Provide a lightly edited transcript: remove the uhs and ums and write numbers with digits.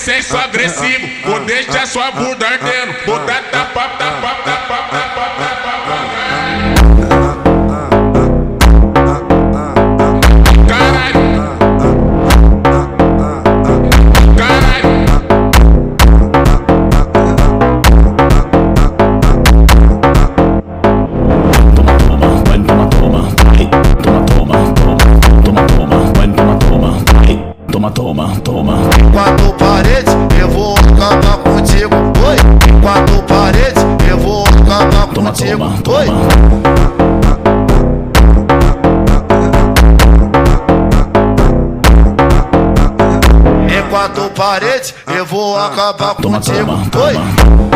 senso agressivo, vou deixar sua bunda ardendo, vou dar tapa, tapa, tapa, tapa, tapa. Caralho, caralho. Toma. Quatro paredes, eu vou acabar contigo. Oi, quatro paredes, eu vou acabar contigo. Oi. Em quatro paredes, eu vou acabar contigo. Oi.